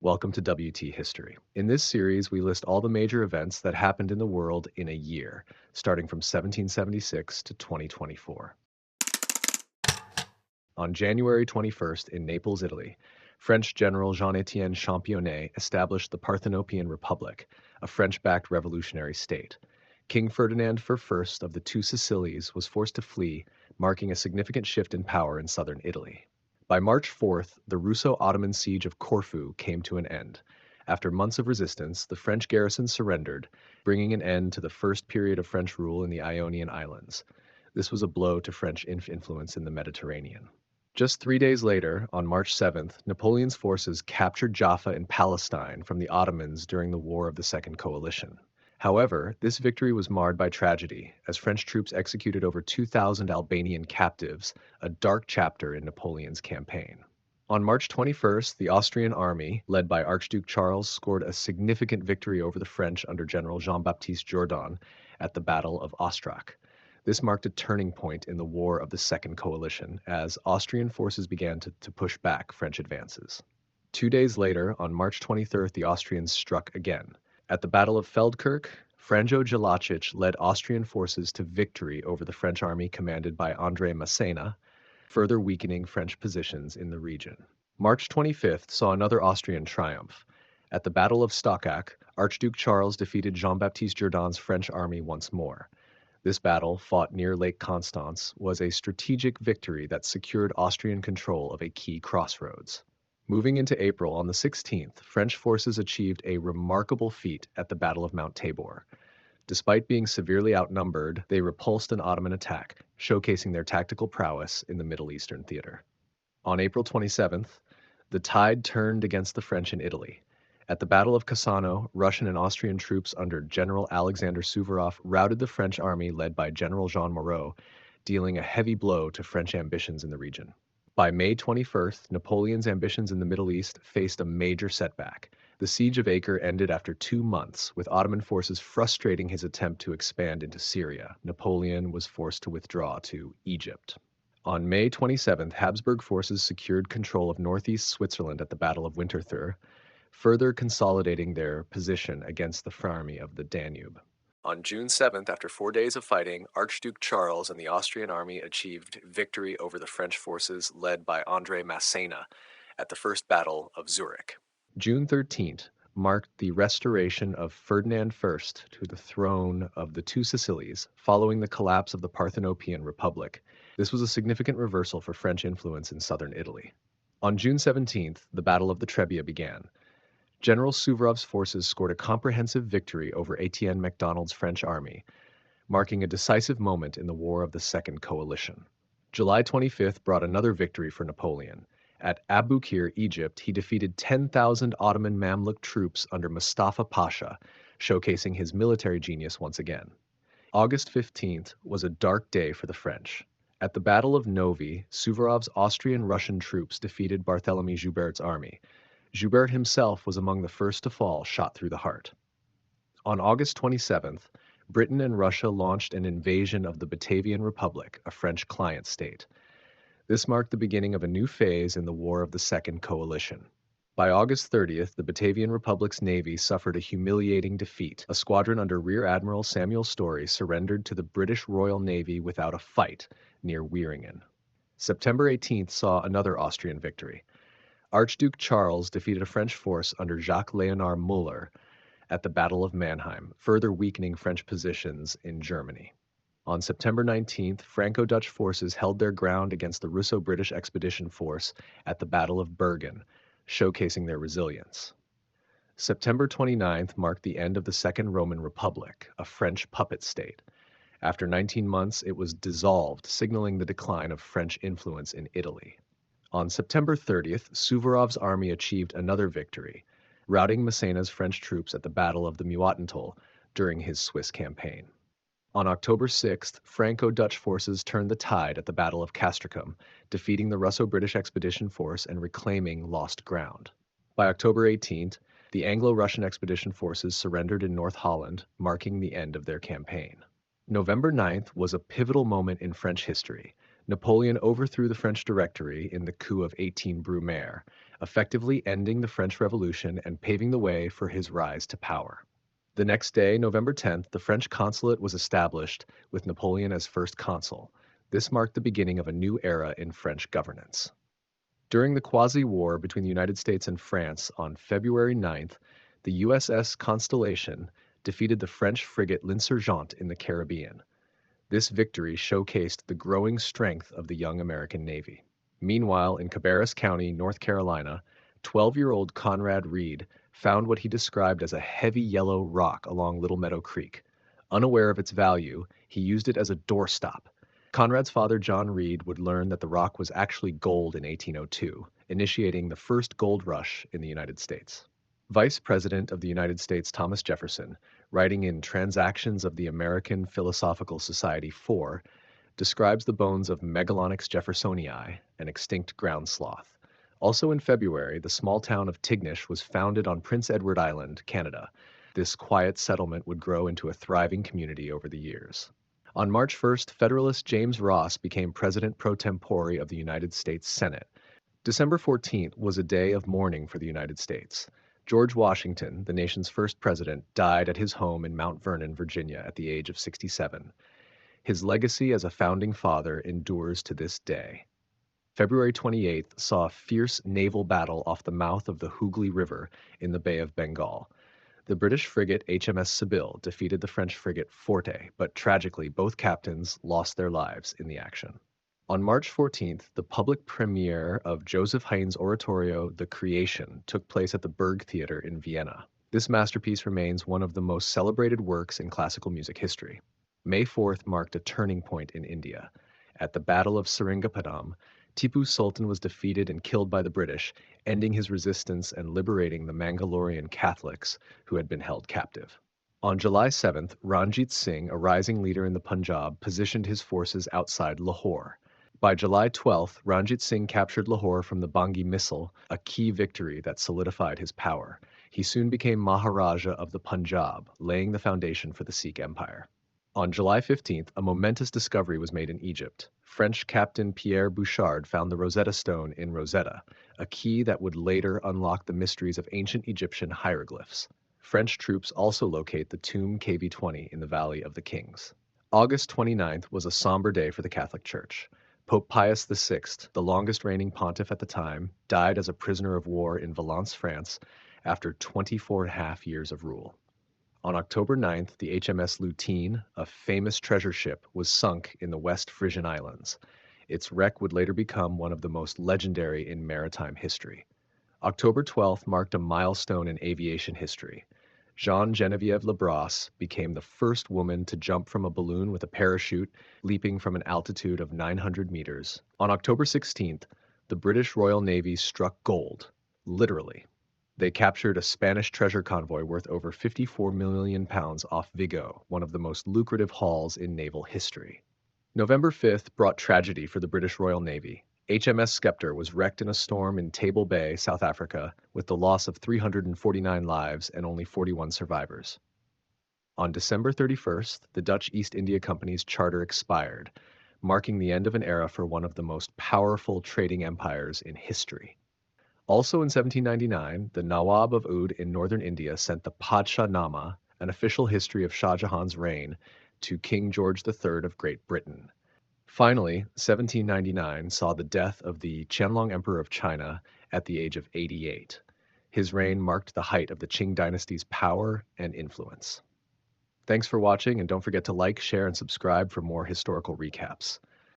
Welcome to WT History. In this series, we list all the major events that happened in the world in a year, starting from 1776 to 2024. On January 21st in Naples, Italy, French General Jean-Étienne Championnet established the Parthenopean Republic, a French-backed revolutionary state. King Ferdinand I of the Two Sicilies was forced to flee, marking a significant shift in power in southern Italy. By March 4th, the Russo-Ottoman siege of Corfu came to an end. After months of resistance, the French garrison surrendered, bringing an end to the first period of French rule in the Ionian Islands. This was a blow to French influence in the Mediterranean. Just 3 days later, on March 7th, Napoleon's forces captured Jaffa in Palestine from the Ottomans during the War of the Second Coalition. However, this victory was marred by tragedy, as French troops executed over 2,000 Albanian captives, a dark chapter in Napoleon's campaign. On March 21st, the Austrian army, led by Archduke Charles, scored a significant victory over the French under General Jean-Baptiste Jourdan at the Battle of Ostrach. This marked a turning point in the War of the Second Coalition, as Austrian forces began to push back French advances. 2 days later, on March 23rd, the Austrians struck again. At the Battle of Feldkirch, Franjo Jelacic led Austrian forces to victory over the French army commanded by André Massena, further weakening French positions in the region. March 25th saw another Austrian triumph. At the Battle of Stockach, Archduke Charles defeated Jean-Baptiste Jourdan's French army once more. This battle, fought near Lake Constance, was a strategic victory that secured Austrian control of a key crossroads. Moving into April, on the 16th, French forces achieved a remarkable feat at the Battle of Mount Tabor. Despite being severely outnumbered, they repulsed an Ottoman attack, showcasing their tactical prowess in the Middle Eastern theater. On April 27th, the tide turned against the French in Italy. At the Battle of Cassano, Russian and Austrian troops under General Alexander Suvorov routed the French army led by General Jean Moreau, dealing a heavy blow to French ambitions in the region. By May 21st, Napoleon's ambitions in the Middle East faced a major setback. The siege of Acre ended after 2 months, with Ottoman forces frustrating his attempt to expand into Syria. Napoleon was forced to withdraw to Egypt. On May 27th, Habsburg forces secured control of northeast Switzerland at the Battle of Winterthur, further consolidating their position against the army of the Danube. On June 7th, after 4 days of fighting, Archduke Charles and the Austrian army achieved victory over the French forces led by André Massena at the First Battle of Zurich. June 13th marked the restoration of Ferdinand I to the throne of the Two Sicilies following the collapse of the Parthenopean Republic. This was a significant reversal for French influence in southern Italy. On June 17th, the Battle of the Trebia began. General Suvorov's forces scored a comprehensive victory over Etienne Macdonald's French army, marking a decisive moment in the War of the Second Coalition. July 25th brought another victory for Napoleon. At Abukir, Egypt, he defeated 10,000 Ottoman Mamluk troops under Mustafa Pasha, showcasing his military genius once again. August 15th was a dark day for the French. At the Battle of Novi, Suvorov's Austrian-Russian troops defeated Barthélemy Joubert's army. Joubert himself was among the first to fall, shot through the heart. On August 27th, Britain and Russia launched an invasion of the Batavian Republic, a French client state. This marked the beginning of a new phase in the War of the Second Coalition. By August 30th, the Batavian Republic's navy suffered a humiliating defeat. A squadron under Rear Admiral Samuel Story surrendered to the British Royal Navy without a fight near Wieringen. September 18th saw another Austrian victory. Archduke Charles defeated a French force under Jacques-Léonard Muller at the Battle of Mannheim, further weakening French positions in Germany. On September 19th, Franco-Dutch forces held their ground against the Russo-British Expedition Force at the Battle of Bergen, showcasing their resilience. September 29th marked the end of the Second Roman Republic, a French puppet state. After 19 months, it was dissolved, signaling the decline of French influence in Italy. On September 30th, Suvorov's army achieved another victory, routing Massena's French troops at the Battle of the Muatintal during his Swiss campaign. On October 6th, Franco-Dutch forces turned the tide at the Battle of Castricum, defeating the Russo-British Expedition Force and reclaiming lost ground. By October 18th, the Anglo-Russian Expedition Forces surrendered in North Holland, marking the end of their campaign. November 9th was a pivotal moment in French history. Napoleon overthrew the French Directory in the coup of 18 Brumaire, effectively ending the French Revolution and paving the way for his rise to power. The next day, November 10th, the French consulate was established with Napoleon as first consul. This marked the beginning of a new era in French governance. During the Quasi-War between the United States and France on February 9th, the USS Constellation defeated the French frigate L'Insurgente in the Caribbean. This victory showcased the growing strength of the young American Navy. Meanwhile, in Cabarrus County, North Carolina, 12-year-old Conrad Reed found what he described as a heavy yellow rock along Little Meadow Creek. Unaware of its value, he used it as a doorstop. Conrad's father, John Reed, would learn that the rock was actually gold in 1802, initiating the first gold rush in the United States. Vice President of the United States Thomas Jefferson, writing in Transactions of the American Philosophical Society 4, describes the bones of Megalonyx jeffersonii, an extinct ground sloth. Also in February, the small town of Tignish was founded on Prince Edward Island, Canada. This quiet settlement would grow into a thriving community over the years. On March 1st, Federalist James Ross became President pro tempore of the United States Senate. December 14th was a day of mourning for the United States. George Washington, the nation's first president, died at his home in Mount Vernon, Virginia, at the age of 67. His legacy as a founding father endures to this day. February 28th saw a fierce naval battle off the mouth of the Hooghly River in the Bay of Bengal. The British frigate HMS Sibylle defeated the French frigate Forte, but tragically both captains lost their lives in the action. On March 14th, the public premiere of Joseph Haydn's oratorio The Creation took place at the Berg Theater in Vienna. This masterpiece remains one of the most celebrated works in classical music history. May 4th marked a turning point in India. At the Battle of Seringapatam, Tipu Sultan was defeated and killed by the British, ending his resistance and liberating the Mangalorean Catholics who had been held captive. On July 7th, Ranjit Singh, a rising leader in the Punjab, positioned his forces outside Lahore. By July 12th, Ranjit Singh captured Lahore from the Bangi missile, a key victory that solidified his power. He soon became Maharaja of the Punjab, laying the foundation for the Sikh Empire. On July 15th, a momentous discovery was made in Egypt. French Captain Pierre Bouchard found the Rosetta Stone in Rosetta, a key that would later unlock the mysteries of ancient Egyptian hieroglyphs. French troops also locate the tomb KV-20 in the Valley of the Kings. August 29th was a somber day for the Catholic Church. Pope Pius VI, the longest reigning pontiff at the time, died as a prisoner of war in Valence, France, after 24.5 years of rule. On October 9th, the HMS Lutine, a famous treasure ship, was sunk in the West Frisian Islands. Its wreck would later become one of the most legendary in maritime history. October 12th marked a milestone in aviation history. Jeanne Geneviève Labrosse became the first woman to jump from a balloon with a parachute, leaping from an altitude of 900 meters. On October 16th, the British Royal Navy struck gold, literally. They captured a Spanish treasure convoy worth over £54 million off Vigo, one of the most lucrative hauls in naval history. November 5th brought tragedy for the British Royal Navy. HMS Scepter was wrecked in a storm in Table Bay, South Africa, with the loss of 349 lives and only 41 survivors. On December 31st, the Dutch East India Company's charter expired, marking the end of an era for one of the most powerful trading empires in history. Also in 1799, the Nawab of Oudh in northern India sent the Padshah Nama, an official history of Shah Jahan's reign, to King George III of Great Britain. Finally, 1799 saw the death of the Qianlong Emperor of China at the age of 88. His reign marked the height of the Qing dynasty's power and influence. Thanks for watching, and don't forget to like, share, and subscribe for more historical recaps.